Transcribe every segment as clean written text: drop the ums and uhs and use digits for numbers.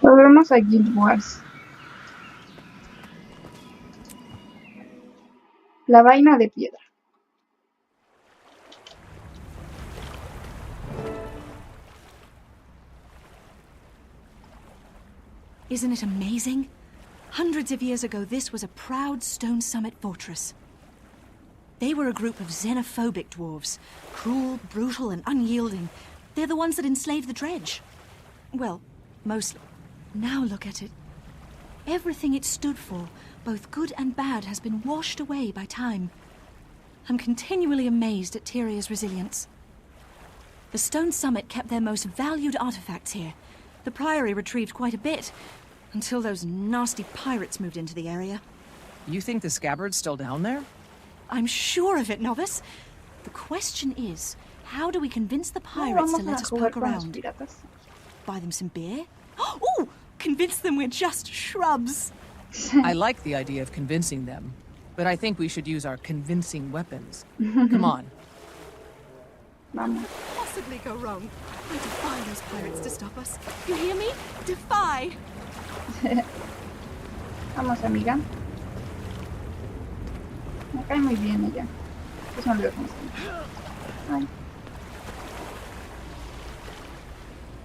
Volvemos a Guild Wars. La vaina de piedra. Isn't it amazing? Hundreds of years ago, this was a proud stone summit fortress. They were a group of xenophobic dwarves. Cruel, brutal, and unyielding. They're the ones that enslaved the dredge. Well, mostly. Now look at it. Everything it stood for, both good and bad, has been washed away by time. I'm continually amazed at Tyria's resilience. The stone summit kept their most valued artifacts here. The Priory retrieved quite a bit, until those nasty pirates moved into the area. You think the scabbard's still down there? I'm sure of it, Novice. The question is, how do we convince the pirates to let us poke around? Buy them some beer? Oh! Convince them we're just shrubs! I like the idea of convincing them, but I think we should use our convincing weapons. Come on. Vamos. Possibly go wrong. I defy those pirates to stop us. You hear me? Defy! Vamos, amiga. Me cae muy bien ella. Pues me olvidó cómo se llama. Ay.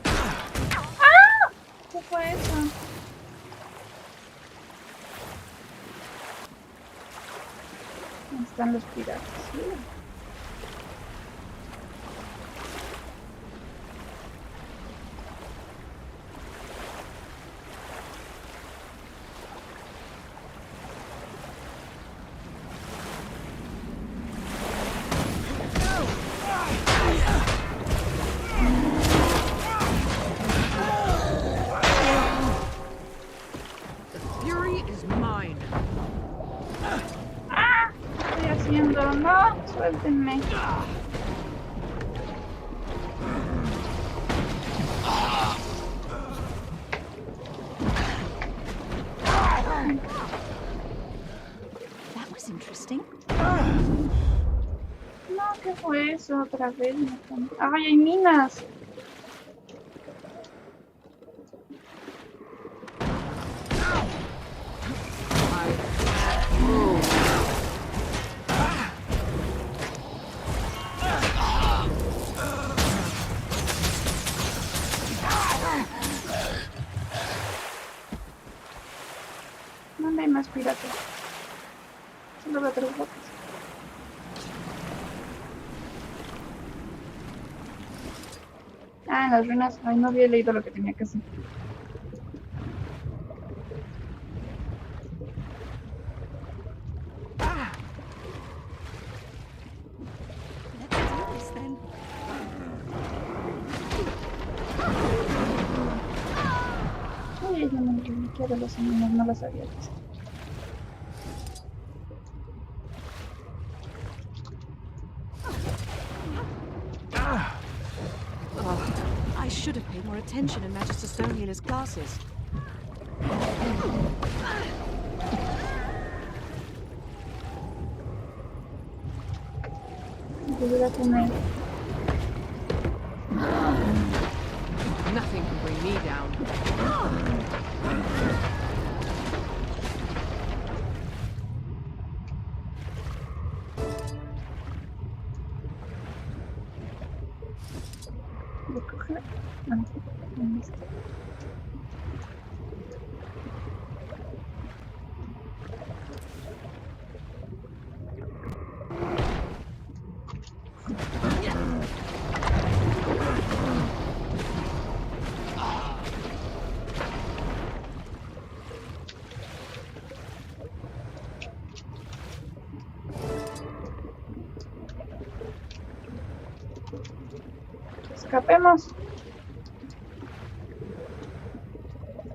¡Ah! ¿Qué fue eso? ¿Dónde están los piratas? Sí. No, suéltenme. That was interesting. No, ¿qué fue eso? Otra vez. ¡Ay, hay minas! ¿Dónde hay más piratas? Solo veo 3 botes. Ah, en las ruinas. Ay, no había leído lo que tenía que hacer. Let's do this then. Ay, yo no reliquia de los animales, no las había visto. I should have paid more attention in Magister Stonia's classes. Debería comer. Nothing can bring me down. Voy a coger. No, ¿dónde está? Escapemos.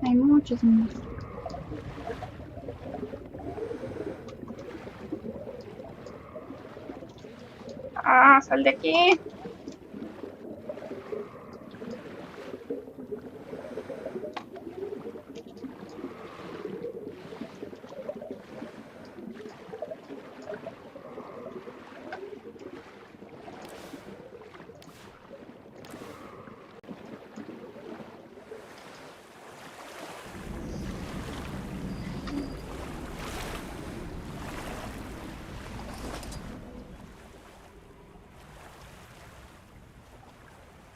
Hay muchos minas. ¡Ah, sal de aquí!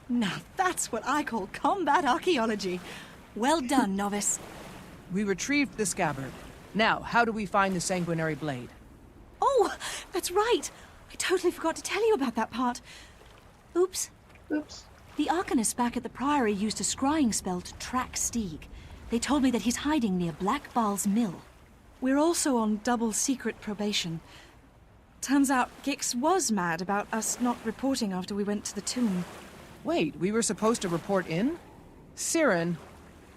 Now that's what I call combat archaeology. Well done, novice. We retrieved the scabbard. Now, how do we find the sanguinary blade? Oh, that's right. I totally forgot to tell you about that part. Oops. Oops. The arcanists back at the Priory used a scrying spell to track Stieg. They told me that he's hiding near Black Baal's mill. We're also on double secret probation. Turns out Gix was mad about us not reporting after we went to the tomb. Wait, we were supposed to report in? Siren,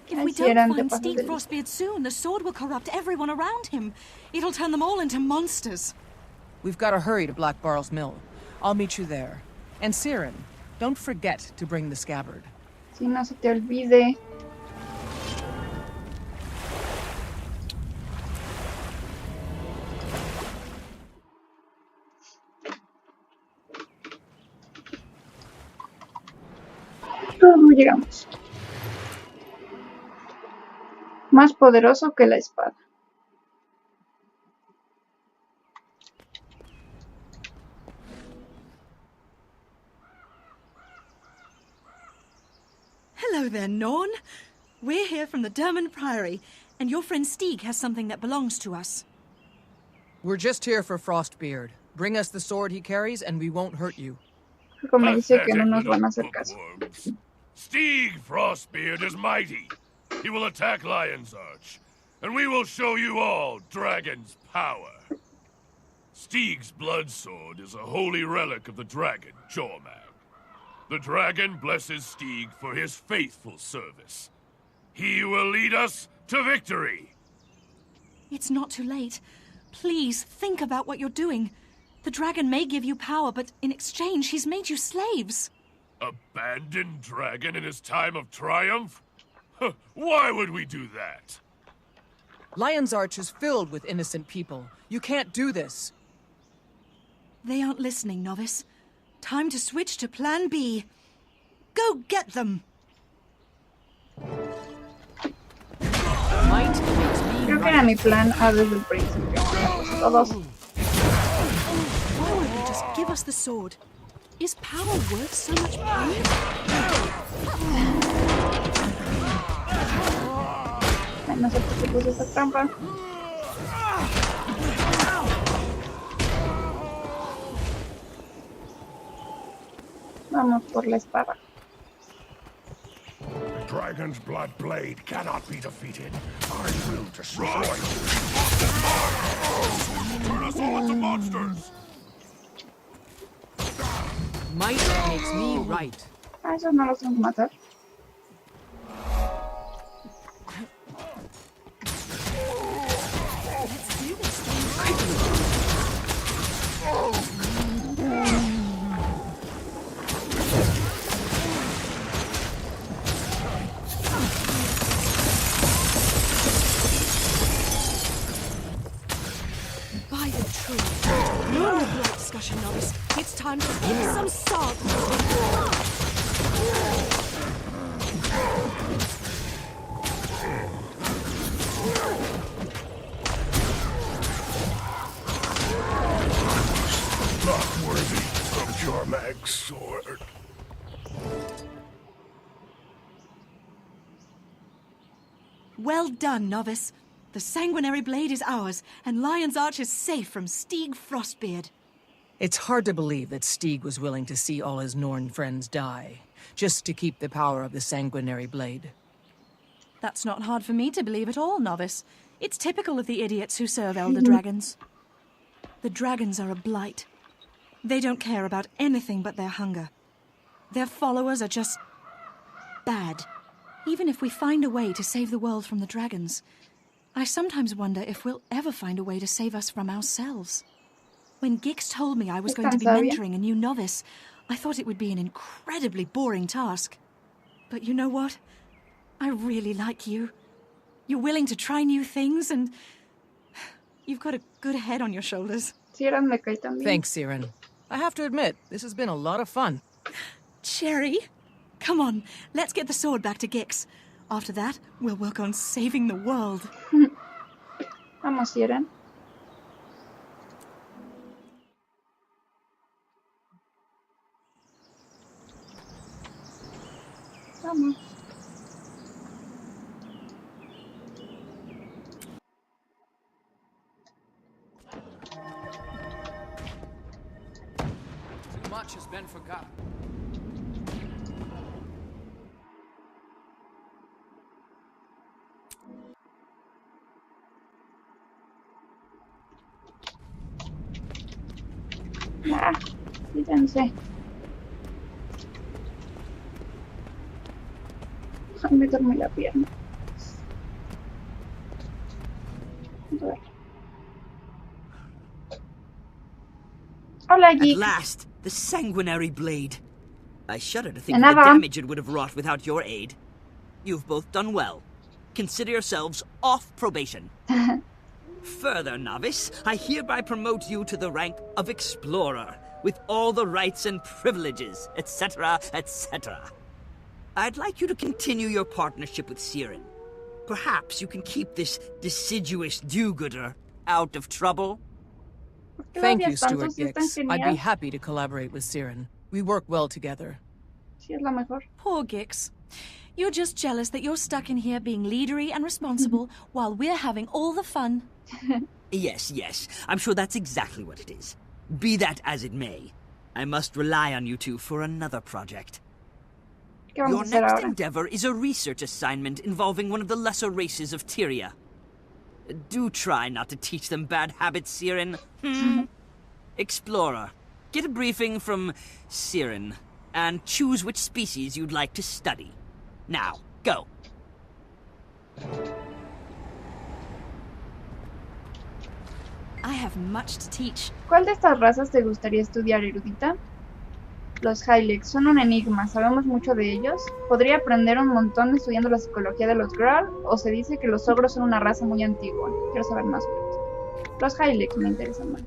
If Ay, we sí, don't eran find capaces Stieg de- Frostbeard soon, the sword will corrupt everyone around him. It'll turn them all into monsters. we've got to hurry to Black Baal's mill. I'll meet you there. And Siren, don't forget to bring the scabbard. Si no se te olvide. No llegamos. Más poderoso que la espada. Hello there, Norn. We're here from the Derman Priory, and your friend Stieg has something that belongs to us. We're just here for Frostbeard. Bring us the sword he carries and we won't hurt you. Algo me dice que no Pathetic nos van a little hacer caso. bookworms. Stieg Frostbeard is mighty. He will attack Lion's Arch, and we will show you all Dragon's power. Stieg's blood sword is a holy relic of the dragon, Jormag. The dragon blesses Stieg for his faithful service. He will lead us to victory. It's not too late. Please, think about what you're doing. The dragon may give you power, but in exchange, he's made you slaves. Abandon dragon in his time of triumph? Why would we do that? Lion's Arch is filled with innocent people. You can't do this. They aren't listening, novice. Time to switch to Plan B. Go get them! Might makes me Creo que era mi plan A desde el principio. Todos. Why won't you just give us the sword? Is power worth so much pain? Ay, no sé por qué puse esa trampa. Vamos por la espada. Dragon's blood blade cannot be defeated. I will destroy you. Turn us all into monsters! Might makes me right. Ah, esos no los tengo que matar. By the tree. No more blood discussion, novice. It's time to kick some salt. Not worthy of Jormag's sword. Well done, novice. The sanguinary blade is ours, and Lion's Arch is safe from Stieg Frostbeard. It's hard to believe that Stieg was willing to see all his Norn friends die, just to keep the power of the sanguinary blade. That's not hard for me to believe at all, novice. It's typical of the idiots who serve Elder Dragons. The dragons are a blight. They don't care about anything but their hunger. Their followers are just bad. Even if we find a way to save the world from the dragons, I sometimes wonder if we'll ever find a way to save us from ourselves. When Gix told me I was going to be mentoring a new novice, I thought it would be an incredibly boring task. But you know what? I really like you. You're willing to try new things, and you've got a good head on your shoulders. Si eran me caí también. Thanks, Siren. I have to admit, this has been a lot of fun. Cherry, come on, let's get the sword back to Gix. After that, we'll work on saving the world. Vamos, si eran. Vamos. Too much has been forgotten. Ah, fíjense. Ay, me dormí la pierna. A ver. Hola, At Geek. last, the sanguinary blade. I shudder to De think of the nada. damage it would have wrought without your aid. You've both done well. Consider yourselves off probation. Further, novice, I hereby promote you to the rank of explorer, with all the rights and privileges, etc., etc. I'd like you to continue your partnership with Siren. Perhaps you can keep this deciduous do-gooder out of trouble. ¿Por qué lo Thank you, odias tanto Stuart si es tan Gix. I'd be genial? happy to collaborate with Siren. We work well together. Sí, es la mejor. Poor Gix. You're just jealous that you're stuck in here being leadery and responsible while we're having all the fun. Yes, I'm sure that's exactly what it is. Be that as it may, I must rely on you two for another project. ¿Qué vamos Your a hacer next ahora? endeavor is a research assignment involving one of the lesser races of Tyria. Do try not to teach them bad habits, Siren. Explorer, get a briefing from Siren, and choose which species you'd like to study. Now, go. I have much to teach. ¿Cuál de estas razas te gustaría estudiar, erudita? Los Hylex son un enigma, ¿sabemos mucho de ellos? ¿Podría aprender un montón estudiando la psicología de los Graal? ¿O se dice que los ogros son una raza muy antigua? Quiero saber más. Los Hylex me interesan más.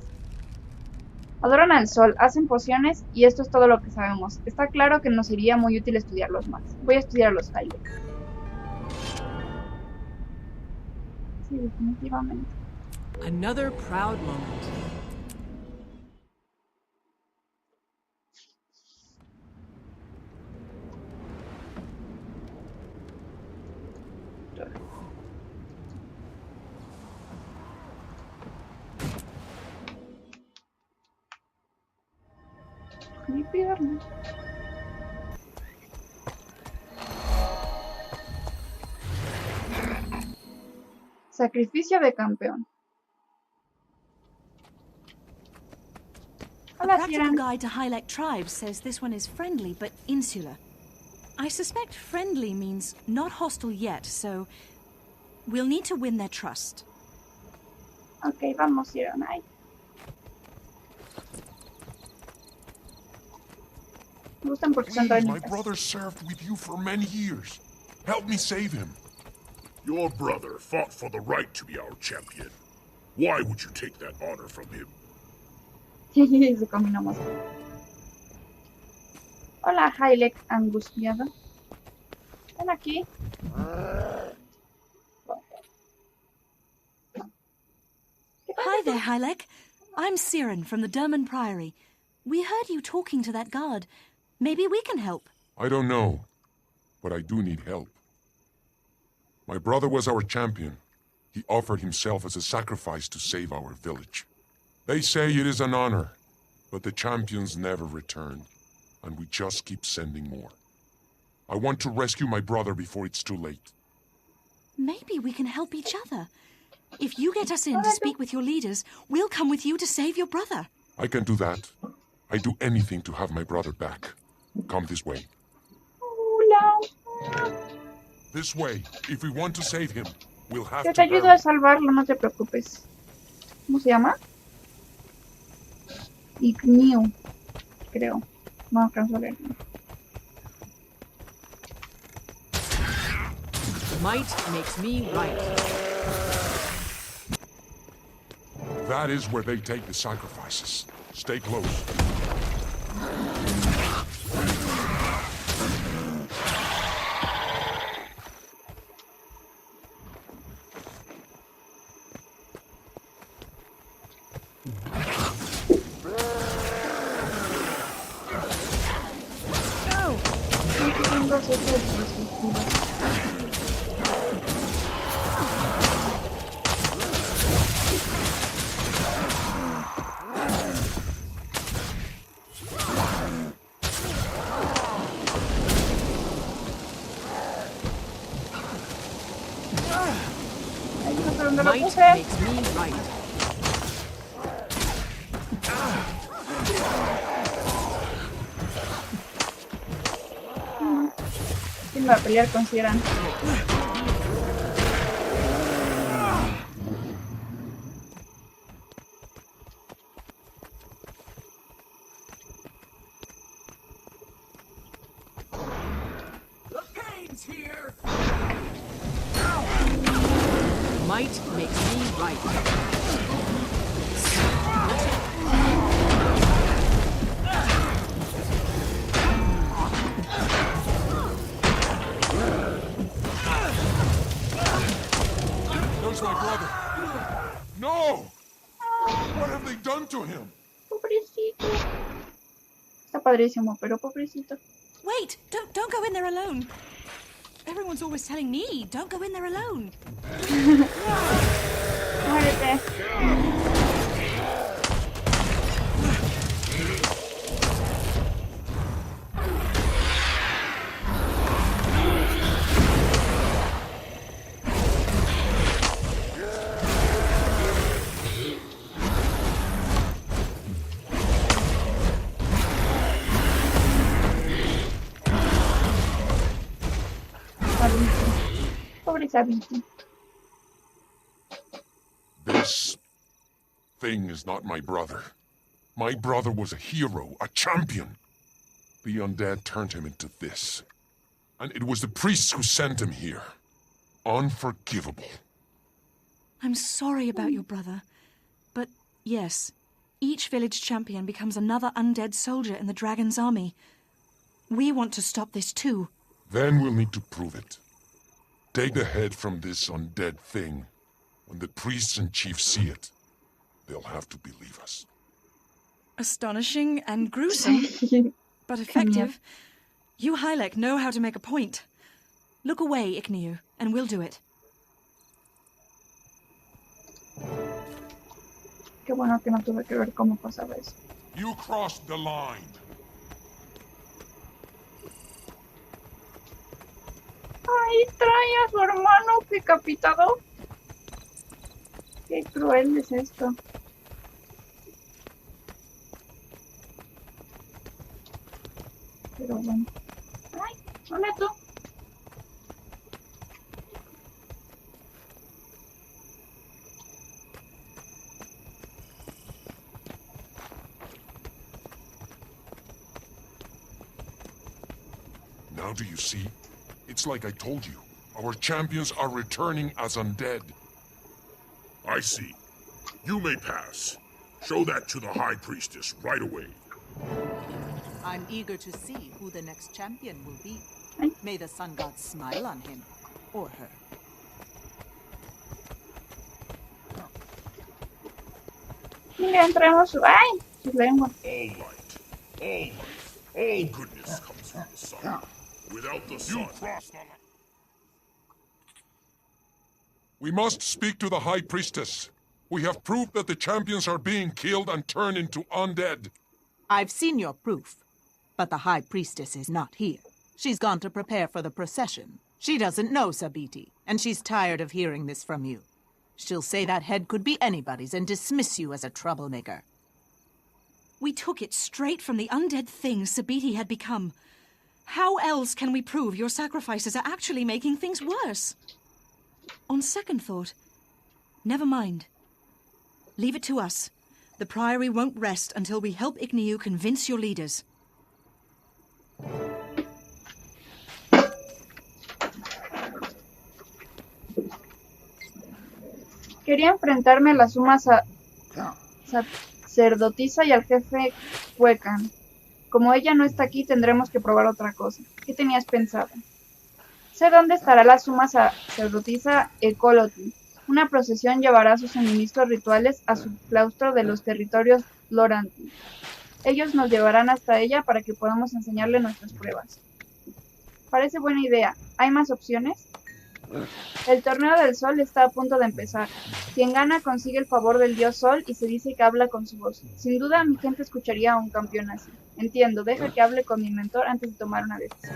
Adoran al sol, hacen pociones y esto es todo lo que sabemos. Está claro que nos sería muy útil estudiarlos más. Voy a estudiar a los Hylex. Sí, definitivamente. Another proud moment. Mi pierna. Sacrificio de campeón. A Hola, practical Siren. guide to Hylek tribes says this one is friendly but insular. I suspect friendly means not hostile yet, so we'll need to win their trust. Ok, vamos, Siren. Ay. Me gustan porque son Please, my tónicas. brother served with you for many years. Help me save him. Your brother fought for the right to be our champion. Why would you take that honor from him? Se combinó más. Hola, Hylek angustiado. Ven aquí. Hi there, Hylek. I'm Siren from the Derman Priory. We heard you talking to that guard. Maybe we can help. I don't know, but I do need help. My brother was our champion. He offered himself as a sacrifice to save our village. They say it is an honor, but the champions never return, and we just keep sending more. I want to rescue my brother before it's too late. Maybe we can help each other. If you get us in to speak with your leaders, we'll come with you to save your brother. I can do that. I'd do anything to have my brother back. Come this way. Hola. This way. If we want to save him, we'll have Yo to te ayudo hurry. a salvarlo, no te preocupes. ¿Cómo se llama? Igniu, creo. No alcanzo a leer. Might makes me right. That is where they take the sacrifices. Stay close. proceso retrospectivo. Ay, no sé dónde lo Might puse. makes me right. ¿Quién va a pelear con Sieran? Might makes me right. There's my brother. No! What have they done to him? Pobrecito. Está padrísimo, pero pobrecito. Wait! Don't go in there alone. Everyone's always telling me, don't go in there alone. Muérete. Pobre Sabiti. This thing is not my brother. My brother was a hero, a champion. The undead turned him into this. And it was the priests who sent him here. Unforgivable. I'm sorry about your brother. But yes, each village champion becomes another undead soldier in the dragon's army. We want to stop this too. Then we'll need to prove it. Take the head from this undead thing. When the priests and chiefs see it, they'll have to believe us. Astonishing and gruesome, but effective. You Hylek know how to make a point. Look away, Ichnew, and we'll do it. Qué bueno que no tuve que ver cómo pasaba eso. You crossed the line. Ay, trae a su hermano decapitado. Qué cruel es esto. Pero bueno. Ay, hola tú. Now do you see? It's like I told you. Our champions are returning as undead. I see. You may pass. Show that to the High Priestess right away. I'm eager to see who the next champion will be. May the sun god smile on him, or her. Mira, entramos su... ¡Ay! Su lengua. All light, all goodness comes from the sun. Without the sun, We must speak to the High Priestess. We have proof that the champions are being killed and turned into undead. I've seen your proof, but the High Priestess is not here. She's gone to prepare for the procession. She doesn't know Sabiti, and she's tired of hearing this from you. She'll say that head could be anybody's and dismiss you as a troublemaker. We took it straight from the undead thing Sabiti had become. How else can we prove your sacrifices are actually making things worse? On second thought, never mind. Leave it to us. The Priory won't rest until we help Ichnew convince your leaders. Quería enfrentarme a la suma sacerdotisa y al jefe Huecan. Como ella no está aquí, tendremos que probar otra cosa. ¿Qué tenías pensado? Sé dónde estará la suma sacerdotisa Ecolotl. Una procesión llevará sus suministros rituales a su claustro de los territorios Loranti. Ellos nos llevarán hasta ella para que podamos enseñarle nuestras pruebas. Parece buena idea. ¿Hay más opciones? El torneo del sol está a punto de empezar. Quien gana consigue el favor del dios sol y se dice que habla con su voz. Sin duda mi gente escucharía a un campeón así. Entiendo, deja que hable con mi mentor antes de tomar una decisión.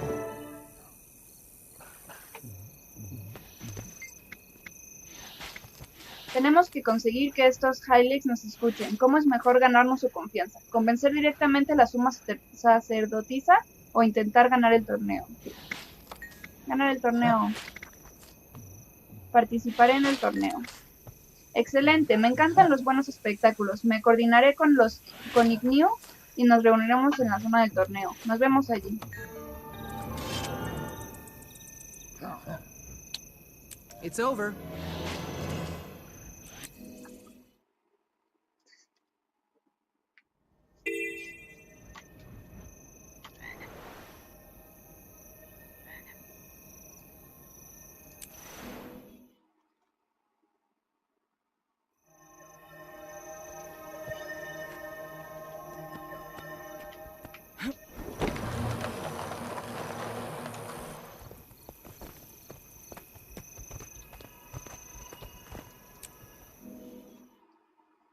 Tenemos que conseguir que estos Hylics nos escuchen. ¿Cómo es mejor ganarnos su confianza? ¿Convencer directamente a la suma sacerdotisa o intentar ganar el torneo? Ganar el torneo. Participaré en el torneo. Excelente, me encantan los buenos espectáculos. Me coordinaré con Ignew y nos reuniremos en la zona del torneo. Nos vemos allí. It's over.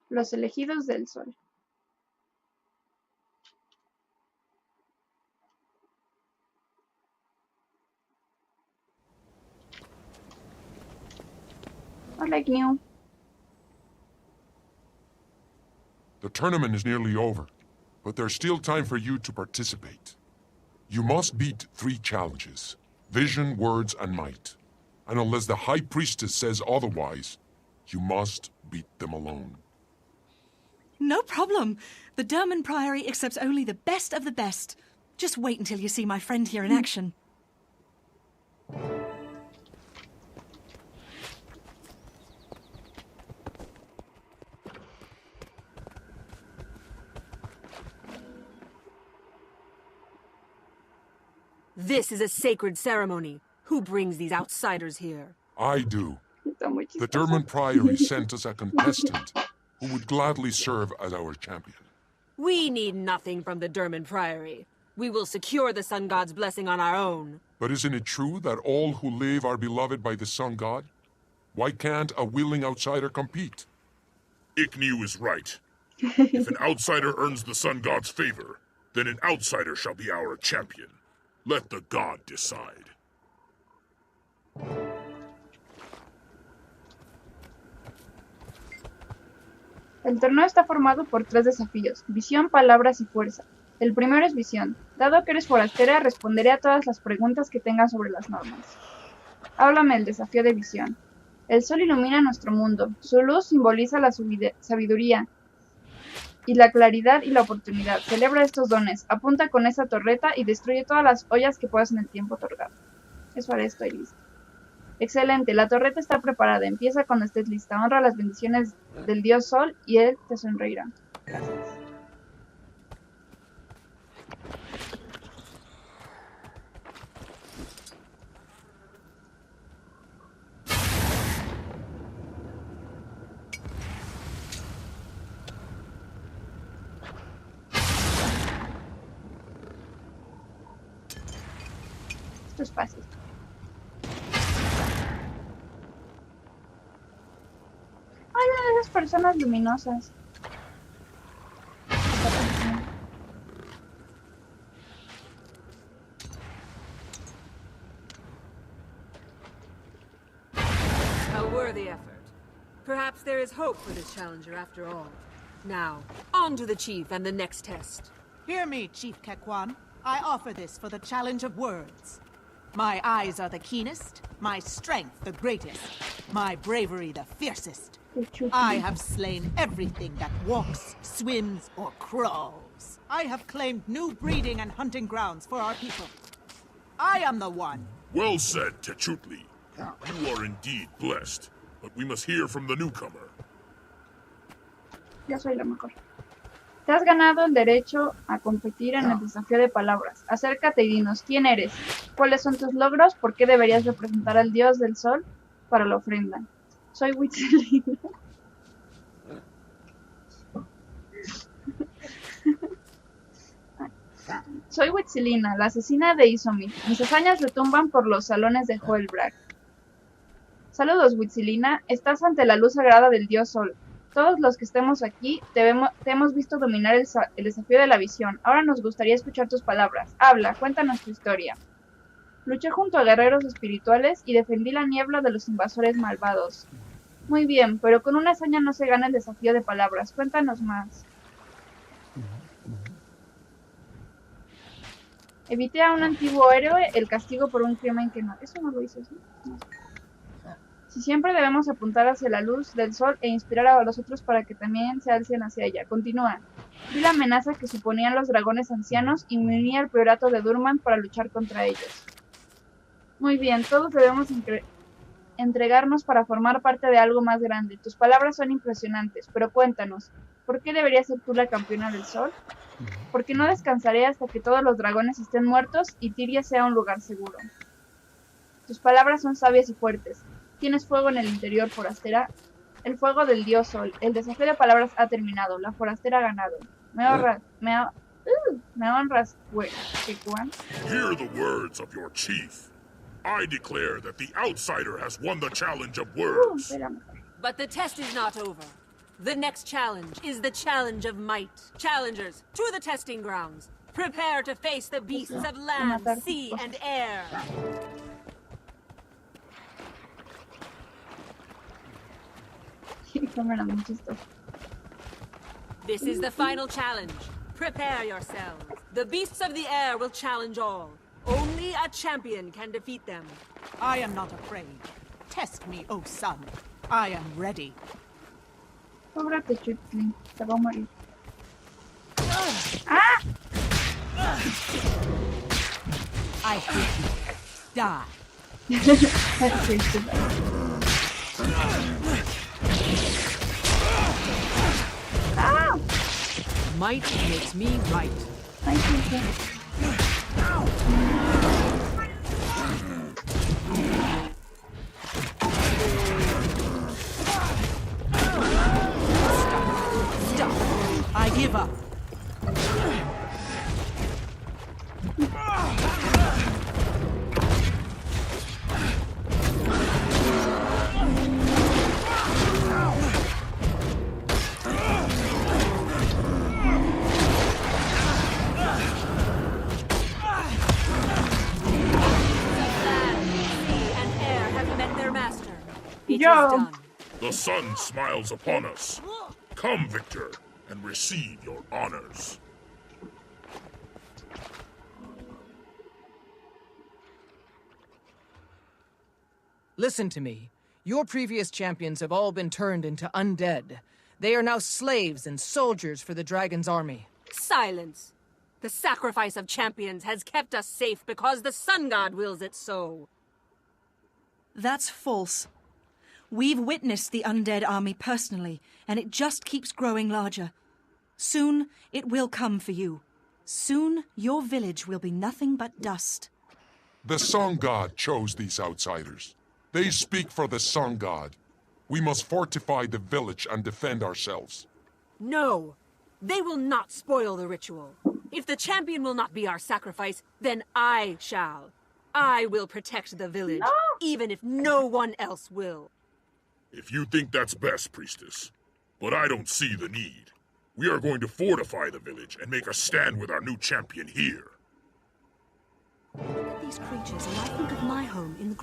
Los elegidos del sol. Hola, Ignew. The tournament is nearly over, but there's still time for you to participate. You must beat 3 challenges: vision, words, and might. And unless the High Priestess says otherwise, you must beat them alone. No problem. The Derman Priory accepts only the best of the best. Just wait until you see my friend here in action. This is a sacred ceremony. Who brings these outsiders here? I do. Está muy The chistoso. Derman Priory sent us a contestant who would gladly serve as our champion. We need nothing from the Derman Priory. We will secure the Sun God's blessing on our own. But isn't it true that all who live are beloved by the Sun God? Why can't a willing outsider compete? Ignew is right. If an outsider earns the Sun God's favor, then an outsider shall be our champion. Let the god decide. El torneo está formado por 3 desafíos: visión, palabras y fuerza. El primero es visión. Dado que eres forastera, responderé a todas las preguntas que tengas sobre las normas. Háblame del desafío de visión. El sol ilumina nuestro mundo. Su luz simboliza la sabiduría y la claridad y la oportunidad. Celebra estos dones. Apunta con esa torreta y destruye todas las ollas que puedas en el tiempo otorgado. Eso haré, estoy lista. Excelente, la torreta está preparada. Empieza cuando estés lista. Honra las bendiciones del dios sol y él te sonreirá. Gracias. Esto es fácil. Hay una de esas personas luminosas. A worthy effort. Perhaps there is hope for this challenger after all. Now, on to the chief and the next test. Hear me, Chief Kekwan. I offer this for the challenge of words. My eyes are the keenest, my strength the greatest, my bravery the fiercest. I have slain everything that walks, swims, or crawls. I have claimed new breeding and hunting grounds for our people. I am the one. Well said, Techutli. You are indeed blessed, but we must hear from the newcomer. Yo soy la mejor. Te has ganado el derecho a competir en el desafío de palabras. Acércate y dinos quién eres, cuáles son tus logros, por qué deberías representar al dios del sol para la ofrenda. Soy Witzelina. Soy Huitzilina, la asesina de Izomir. Mis hazañas retumban por los salones de Hoelbrag. Saludos, Huitzilina. Estás ante la luz sagrada del dios Sol. Todos los que estemos aquí te hemos visto dominar el desafío de la visión. Ahora nos gustaría escuchar tus palabras. Habla, cuéntanos tu historia. Luché junto a guerreros espirituales y defendí la niebla de los invasores malvados. Muy bien, pero con una hazaña no se gana el desafío de palabras. Cuéntanos más. Evité a un antiguo héroe el castigo por un crimen que no... Eso no lo hice, ¿sí? No. Si siempre debemos apuntar hacia la luz del sol e inspirar a los otros para que también se alcen hacia ella. Continúa. Vi la amenaza que suponían los dragones ancianos y me uní al priorato de Durman para luchar contra ellos. Muy bien, todos debemos entregarnos para formar parte de algo más grande. Tus palabras son impresionantes, pero cuéntanos, ¿por qué deberías ser tú la campeona del sol? Porque no descansaré hasta que todos los dragones estén muertos y Tyria sea un lugar seguro. Tus palabras son sabias y fuertes. Tienes fuego en el interior, forastera. El fuego del dios Sol. El desafío de palabras ha terminado. La forastera ha ganado. Me honras, Kekuan. Hear the words of your chief. I declare that the outsider has won the challenge of words. But the test is not over. The next challenge is the challenge of might. Challengers, to the testing grounds. Prepare to face the beasts of land, sea, and air. This is the final challenge. Prepare yourselves. The beasts of the air will challenge all. Only a champion can defeat them. I am not afraid. Test me, O sun. I am ready. Pobre Techutli, se va a morir. ¡Ah! I hate you. Die. ¡Ah! Might makes me right. Ay, sí. Stop. I give up. Yo. The sun smiles upon us. Come, Victor, and receive your honors. Listen to me. Your previous champions have all been turned into undead. They are now slaves and soldiers for the dragon's army. Silence! The sacrifice of champions has kept us safe because the sun god wills it so. That's false. We've witnessed the undead army personally, and it just keeps growing larger. Soon, it will come for you. Soon, your village will be nothing but dust. The sun god chose these outsiders. They speak for the sun god. We must fortify the village and defend ourselves. No! They will not spoil the ritual. If the champion will not be our sacrifice, then I shall. I will protect the village, even if no one else will. If you think that's best, priestess. But I don't see the need. We are going to fortify the village and make a stand with our new champion here. Look at these creatures, and I think of my home in the